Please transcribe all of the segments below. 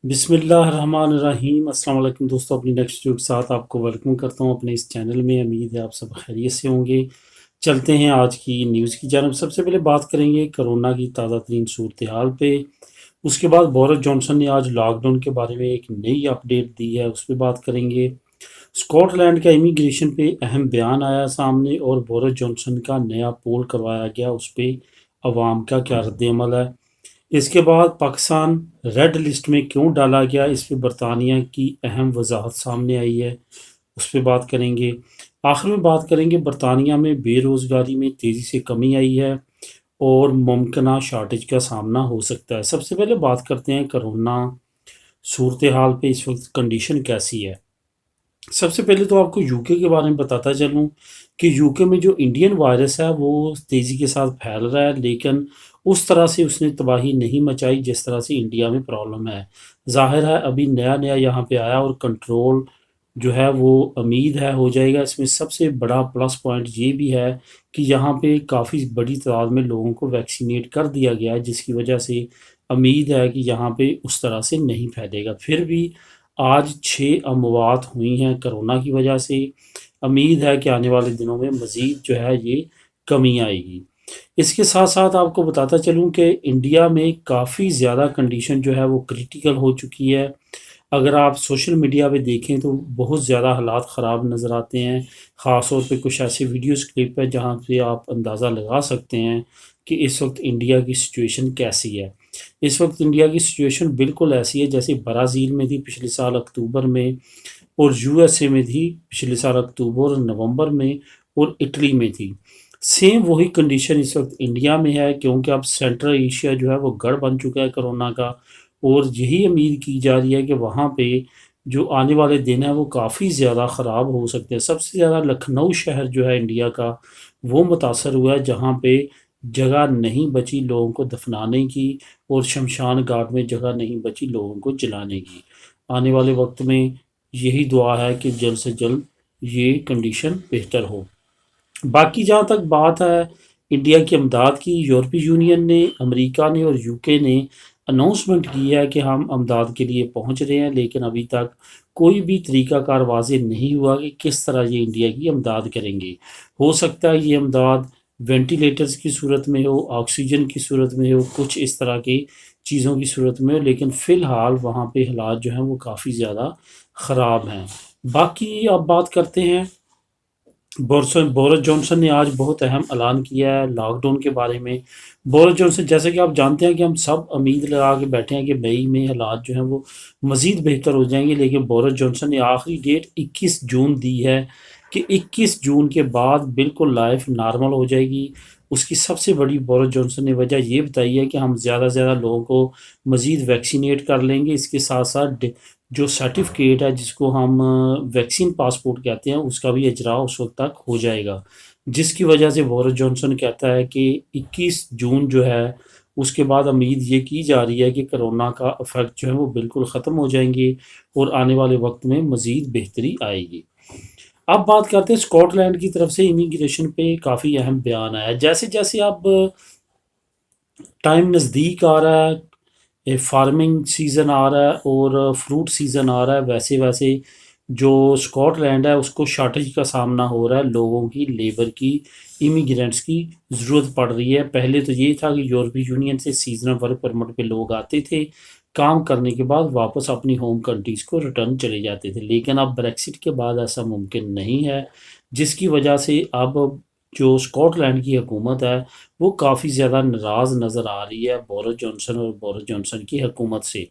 بسم اللہ الرحمن الرحیم۔ السلام علیکم دوستوں، اپنی نیکسٹ ویڈیو کے ساتھ آپ کو ویلکم کرتا ہوں اپنے اس چینل میں۔ امید ہے آپ سب خیریت سے ہوں گے۔ چلتے ہیں آج کی نیوز کی جانب۔ سب سے پہلے بات کریں گے کرونا کی تازہ ترین صورتحال پہ۔ اس کے بعد بورس جانسن نے آج لاک ڈاؤن کے بارے میں ایک نئی اپڈیٹ دی ہے، اس پہ بات کریں گے۔ اسکاٹ لینڈ کا امیگریشن پہ اہم بیان آیا سامنے، اور بورس جانسن کا نیا پول کروایا گیا، اس پہ عوام کا کیا رد عمل ہے۔ اس کے بعد پاکستان ریڈ لسٹ میں کیوں ڈالا گیا، اس پہ برطانیہ کی اہم وضاحت سامنے آئی ہے، اس پہ بات کریں گے۔ آخر میں بات کریں گے برطانیہ میں بے روزگاری میں تیزی سے کمی آئی ہے اور ممکنہ شارٹیج کا سامنا ہو سکتا ہے۔ سب سے پہلے بات کرتے ہیں کرونا صورتحال پہ اس وقت کنڈیشن کیسی ہے۔ سب سے پہلے تو آپ کو یوکے کے بارے میں بتاتا چلوں کہ یوکے میں جو انڈین وائرس ہے وہ تیزی کے ساتھ پھیل رہا ہے، لیکن اس طرح سے اس نے تباہی نہیں مچائی جس طرح سے انڈیا میں پرابلم ہے۔ ظاہر ہے ابھی نیا نیا یہاں پہ آیا، اور کنٹرول جو ہے وہ امید ہے ہو جائے گا۔ اس میں سب سے بڑا پلس پوائنٹ یہ بھی ہے کہ یہاں پہ کافی بڑی تعداد میں لوگوں کو ویکسینیٹ کر دیا گیا ہے، جس کی وجہ سے امید ہے کہ یہاں پہ اس طرح سے نہیں پھیلے گا۔ پھر بھی آج 6 اموات ہوئی ہیں کرونا کی وجہ سے۔ امید ہے کہ آنے والے دنوں میں مزید جو ہے یہ کمی آئے گی۔ اس کے ساتھ ساتھ آپ کو بتاتا چلوں کہ انڈیا میں کافی زیادہ کنڈیشن جو ہے وہ کریٹیکل ہو چکی ہے۔ اگر آپ سوشل میڈیا پہ دیکھیں تو بہت زیادہ حالات خراب نظر آتے ہیں، خاص طور پہ کچھ ایسی ویڈیوز کلپ ہے جہاں سے آپ اندازہ لگا سکتے ہیں کہ اس وقت انڈیا کی سچویشن کیسی ہے۔ اس وقت انڈیا کی سچویشن بالکل ایسی ہے جیسے برازیل میں تھی پچھلے سال اکتوبر میں، اور یو ایس اے میں تھی پچھلے سال اکتوبر اور نومبر میں، اور اٹلی میں تھی۔ سیم وہی کنڈیشن اس وقت انڈیا میں ہے، کیونکہ اب سینٹرل ایشیا جو ہے وہ گڑھ بن چکا ہے کرونا کا، اور یہی امید کی جا رہی ہے کہ وہاں پہ جو آنے والے دن ہیں وہ کافی زیادہ خراب ہو سکتے ہیں۔ سب سے زیادہ لکھنؤ شہر جو ہے انڈیا کا وہ متاثر ہوا ہے، جہاں پہ جگہ نہیں بچی لوگوں کو دفنانے کی، اور شمشان گھاٹ میں جگہ نہیں بچی لوگوں کو جلانے کی۔ آنے والے وقت میں یہی دعا ہے کہ جلد سے جلد یہ کنڈیشن بہتر ہو۔ باقی جہاں تک بات ہے انڈیا کی امداد کی، یورپی یونین نے، امریکہ نے اور یوکے نے اناؤنسمنٹ کی ہے کہ ہم امداد کے لیے پہنچ رہے ہیں، لیکن ابھی تک کوئی بھی طریقہ کار واضح نہیں ہوا کہ کس طرح یہ انڈیا کی امداد کریں گے۔ ہو سکتا ہے یہ امداد وینٹیلیٹرز کی صورت میں ہو، آکسیجن کی صورت میں ہو، کچھ اس طرح کی چیزوں کی صورت میں ہو، لیکن فی الحال وہاں پہ حالات جو ہیں وہ کافی زیادہ خراب ہیں۔ باقی اب بات کرتے ہیں بورس جانسن نے آج بہت اہم اعلان کیا ہے لاک ڈاؤن کے بارے میں۔ بورس جانسن، جیسے کہ آپ جانتے ہیں کہ ہم سب امید لگا کے بیٹھے ہیں کہ مئی میں حالات جو ہیں وہ مزید بہتر ہو جائیں گے، لیکن بورس جانسن نے آخری ڈیٹ 21 جون دی ہے کہ 21 جون کے بعد بالکل لائف نارمل ہو جائے گی۔ اس کی سب سے بڑی بورس جانسن نے وجہ یہ بتائی ہے کہ ہم زیادہ سے زیادہ لوگوں کو مزید ویکسینیٹ کر لیں گے۔ اس کے ساتھ ساتھ جو سرٹیفکیٹ ہے جس کو ہم ویکسین پاسپورٹ کہتے ہیں، اس کا بھی اجراء اس وقت تک ہو جائے گا، جس کی وجہ سے بورس جانسن کہتا ہے کہ 21 جون جو ہے اس کے بعد امید یہ کی جا رہی ہے کہ کرونا کا افیکٹ جو ہے وہ بالکل ختم ہو جائیں گے، اور آنے والے وقت میں مزید بہتری آئے گی۔ اب بات کرتے ہیں اسکاٹ لینڈ کی طرف سے امیگریشن پہ کافی اہم بیان آیا ہے۔ جیسے جیسے اب ٹائم نزدیک آ رہا ہے، فارمنگ سیزن آ رہا ہے اور فروٹ سیزن آ رہا ہے، ویسے ویسے جو اسکاٹ لینڈ ہے اس کو شارٹیج کا سامنا ہو رہا ہے، لوگوں کی، لیبر کی، امیگرینٹس کی ضرورت پڑ رہی ہے۔ پہلے تو یہ تھا کہ یورپی یونین سے سیزنل ورک پرمٹ پہ لوگ آتے تھے، کام کرنے کے بعد واپس اپنی ہوم کنٹریز کو ریٹرن چلے جاتے تھے، لیکن اب بریکسٹ کے بعد ایسا ممکن نہیں ہے، جس کی وجہ سے اب جو اسکاٹ لینڈ کی حکومت ہے وہ کافی زیادہ ناراض نظر آ رہی ہے بورس جانسن اور بورس جانسن کی حکومت سے۔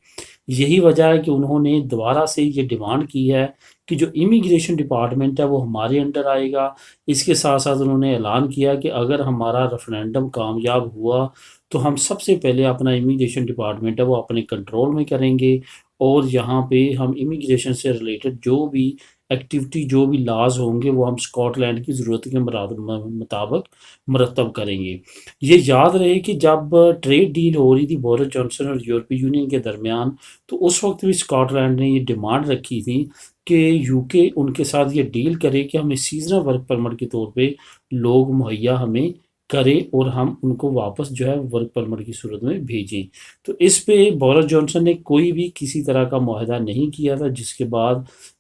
یہی وجہ ہے کہ انہوں نے دوبارہ سے یہ ڈیمانڈ کی ہے کہ جو امیگریشن ڈپارٹمنٹ ہے وہ ہمارے انڈر آئے گا۔ اس کے ساتھ ساتھ انہوں نے اعلان کیا کہ اگر ہمارا ریفرینڈم کامیاب ہوا تو ہم سب سے پہلے اپنا امیگریشن ڈپارٹمنٹ ہے وہ اپنے کنٹرول میں کریں گے، اور یہاں پہ ہم امیگریشن سے ریلیٹڈ جو بھی ایکٹیویٹی، جو بھی لاز ہوں گے وہ ہم اسکاٹ لینڈ کی ضرورت کے مطابق مرتب کریں گے۔ یہ یاد رہے کہ جب ٹریڈ ڈیل ہو رہی تھی بورس جانسن اور یورپی یونین کے درمیان، تو اس وقت بھی اسکاٹ لینڈ نے یہ ڈیمانڈ رکھی تھی کہ یو کے ان کے ساتھ یہ ڈیل کرے کہ ہمیں سیزنل ورک پرمٹ کے طور پہ لوگ مہیا ہمیں کرے اور ہم ان کو واپس جو ہے ورک پرمٹ کی صورت میں بھیجیں۔ تو اس پہ بورس جانسن نے کوئی بھی کسی طرح کا معاہدہ نہیں کیا تھا، جس کے بعد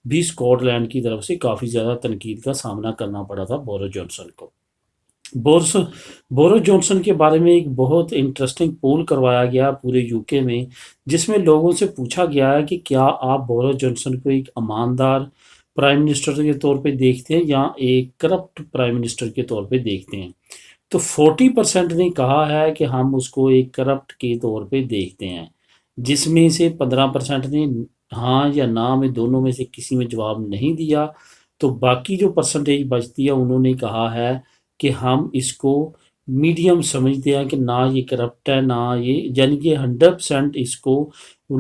بھی اسکاٹ لینڈ کی طرف سے کافی زیادہ تنقید کا سامنا کرنا پڑا تھا بورس جانسن کو۔ بورس جانسن کے بارے میں ایک بہت انٹرسٹنگ پول کروایا گیا پورے یو کے میں، جس میں لوگوں سے پوچھا گیا ہے کہ کیا آپ بورس جانسن کو ایک ایماندار پرائم منسٹر کے طور پہ دیکھتے ہیں یا ایک کرپٹ پرائم منسٹر کے طور پہ دیکھتے ہیں؟ تو 40% نے کہا ہے کہ ہم اس کو ایک کرپٹ کے طور پہ دیکھتے ہیں، جس میں سے 15% نے ہاں یا نہ میں دونوں میں سے کسی میں جواب نہیں دیا۔ تو باقی جو پرسنٹیج بچتی ہے انہوں نے کہا ہے کہ ہم اس کو میڈیم سمجھتے ہیں، کہ نہ یہ کرپٹ ہے نہ یہ، یعنی کہ 100% اس کو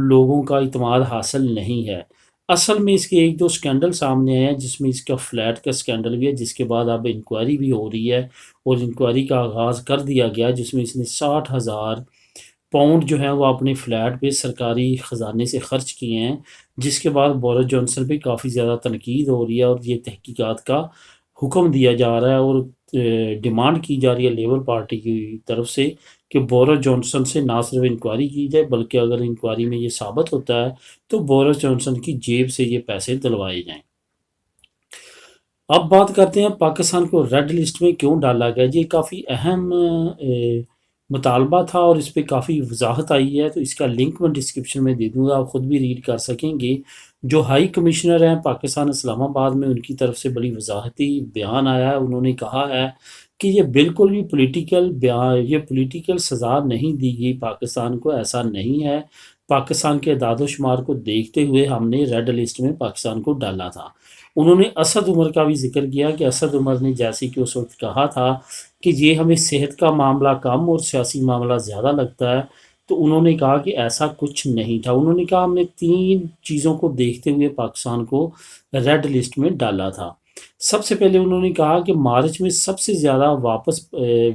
لوگوں کا اعتماد حاصل نہیں ہے۔ اصل میں اس کے ایک دو سکینڈل سامنے آئے ہیں، جس میں اس کا فلیٹ کا سکینڈل بھی ہے، جس کے بعد اب انکوائری بھی ہو رہی ہے اور انکوائری کا آغاز کر دیا گیا، جس میں اس نے 60,000 پاؤنڈ جو ہیں وہ اپنے فلیٹ پہ سرکاری خزانے سے خرچ کیے ہیں، جس کے بعد بورس جانسن پہ کافی زیادہ تنقید ہو رہی ہے اور یہ تحقیقات کا حکم دیا جا رہا ہے اور ڈیمانڈ کی جا رہی ہے لیبر پارٹی کی طرف سے کہ بورس جانسن سے نہ صرف انکوائری کی جائے، بلکہ اگر انکوائری میں یہ ثابت ہوتا ہے تو بورس جانسن کی جیب سے یہ پیسے دلوائے جائیں۔ اب بات کرتے ہیں پاکستان کو ریڈ لسٹ میں کیوں ڈالا گیا۔ یہ کافی اہم مطالبہ تھا اور اس پہ کافی وضاحت آئی ہے، تو اس کا لنک میں ڈسکرپشن میں دے دوں گا، آپ خود بھی ریڈ کر سکیں گے۔ جو ہائی کمشنر ہیں پاکستان اسلام آباد میں، ان کی طرف سے بڑی وضاحتی بیان آیا ہے۔ انہوں نے کہا ہے کہ یہ بالکل بھی پولیٹیکل سزا نہیں دی گئی پاکستان کو، ایسا نہیں ہے۔ پاکستان کے اعداد و شمار کو دیکھتے ہوئے ہم نے ریڈ لسٹ میں پاکستان کو ڈالا تھا۔ انہوں نے اسد عمر کا بھی ذکر کیا کہ اسد عمر نے جیسے کہ اس وقت کہا تھا کہ یہ ہمیں صحت کا معاملہ کم اور سیاسی معاملہ زیادہ لگتا ہے، تو انہوں نے کہا کہ ایسا کچھ نہیں تھا۔ انہوں نے کہا ہم نے 3 چیزوں کو دیکھتے ہوئے پاکستان کو ریڈ لسٹ میں ڈالا تھا۔ سب سے پہلے انہوں نے کہا کہ مارچ میں سب سے زیادہ واپس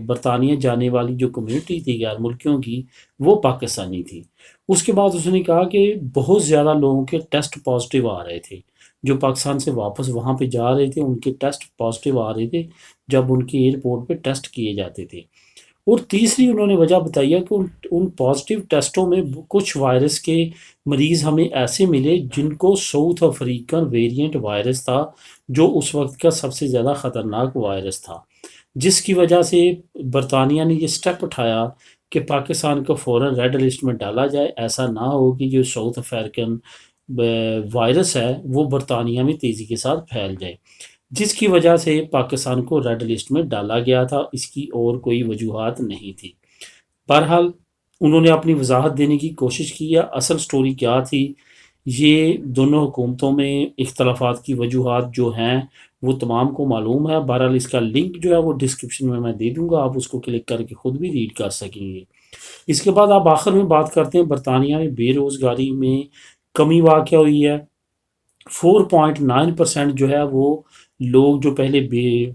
برطانیہ جانے والی جو کمیونٹی تھی غیر ملکیوں کی، وہ پاکستانی تھی۔ اس کے بعد اس نے کہا کہ بہت زیادہ لوگوں کے ٹیسٹ پازیٹیو آ رہے تھے، جو پاکستان سے واپس وہاں پہ جا رہے تھے، ان کے ٹیسٹ پازیٹیو آ رہے تھے جب ان کے ایئرپورٹ پہ ٹیسٹ کیے جاتے تھے۔ اور تیسری انہوں نے وجہ بتائی ہے کہ ان پازیٹیو ٹیسٹوں میں کچھ وائرس کے مریض ہمیں ایسے ملے جن کو ساؤتھ افریقن ویریئنٹ وائرس تھا، جو اس وقت کا سب سے زیادہ خطرناک وائرس تھا، جس کی وجہ سے برطانیہ نے یہ سٹیپ اٹھایا کہ پاکستان کو فوراً ریڈ لسٹ میں ڈالا جائے۔ ایسا نہ ہو کہ جو ساؤتھ افریقن وائرس ہے وہ برطانیہ میں تیزی کے ساتھ پھیل جائے، جس کی وجہ سے پاکستان کو ریڈ لسٹ میں ڈالا گیا تھا۔ اس کی اور کوئی وجوہات نہیں تھی۔ بہرحال انہوں نے اپنی وضاحت دینے کی کوشش کی ہے، اصل سٹوری کیا تھی۔ یہ دونوں حکومتوں میں اختلافات کی وجوہات جو ہیں وہ تمام کو معلوم ہے۔ بہرحال اس کا لنک جو ہے وہ ڈسکرپشن میں دے دوں گا، آپ اس کو کلک کر کے خود بھی ریڈ کر سکیں گے۔ اس کے بعد آپ آخر میں بات کرتے ہیں برطانیہ میں بے روزگاری میں کمی واقع ہوئی ہے۔ 4.9% جو ہے وہ لوگ جو پہلے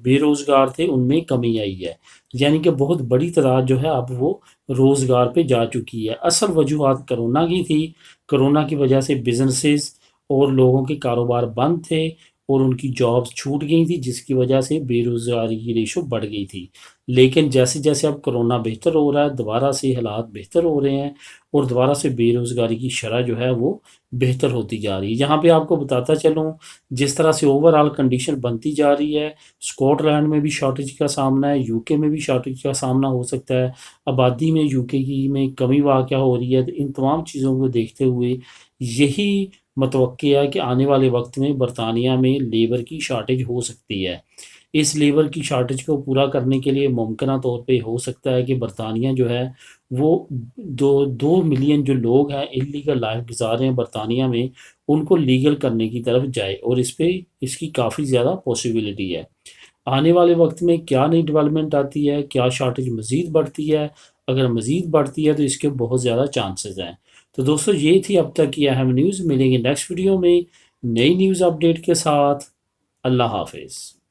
بے روزگار تھے ان میں کمی آئی ہے، یعنی کہ بہت بڑی تعداد جو ہے اب وہ روزگار پہ جا چکی ہے۔ اصل وجوہات کرونا کی تھی، کرونا کی وجہ سے بزنسز اور لوگوں کے کاروبار بند تھے اور ان کی جابز چھوٹ گئی تھی، جس کی وجہ سے بے روزگاری کی ریشو بڑھ گئی تھی۔ لیکن جیسے جیسے اب کرونا بہتر ہو رہا ہے، دوبارہ سے حالات بہتر ہو رہے ہیں اور دوبارہ سے بے روزگاری کی شرح جو ہے وہ بہتر ہوتی جا رہی ہے۔ یہاں پہ آپ کو بتاتا چلوں جس طرح سے اوورآل کنڈیشن بنتی جا رہی ہے، اسکاٹ لینڈ میں بھی شارٹیج کا سامنا ہے، یو کے میں بھی شارٹیج کا سامنا ہو سکتا ہے، آبادی میں یو کے کی میں کمی واقع ہو رہی ہے۔ تو ان تمام چیزوں کو دیکھتے ہوئے یہی متوقع ہے کہ آنے والے وقت میں برطانیہ میں لیبر کی شارٹیج ہو سکتی ہے۔ اس لیبر کی شارٹیج کو پورا کرنے کے لیے ممکنہ طور پہ ہو سکتا ہے کہ برطانیہ جو ہے وہ 2 ملین جو لوگ ہیں انلیگل لائف گزار رہے ہیں برطانیہ میں، ان کو لیگل کرنے کی طرف جائے، اور اس کی کافی زیادہ پاسبلٹی ہے۔ آنے والے وقت میں کیا نئی ڈیولپمنٹ آتی ہے، کیا شارٹیج مزید بڑھتی ہے، اگر مزید بڑھتی ہے تو اس کے بہت زیادہ چانسز ہیں۔ تو دوستو یہ تھی اب تک کی اہم نیوز۔ ملیں گے نیکسٹ ویڈیو میں نئی نیوز اپڈیٹ کے ساتھ۔ اللہ حافظ۔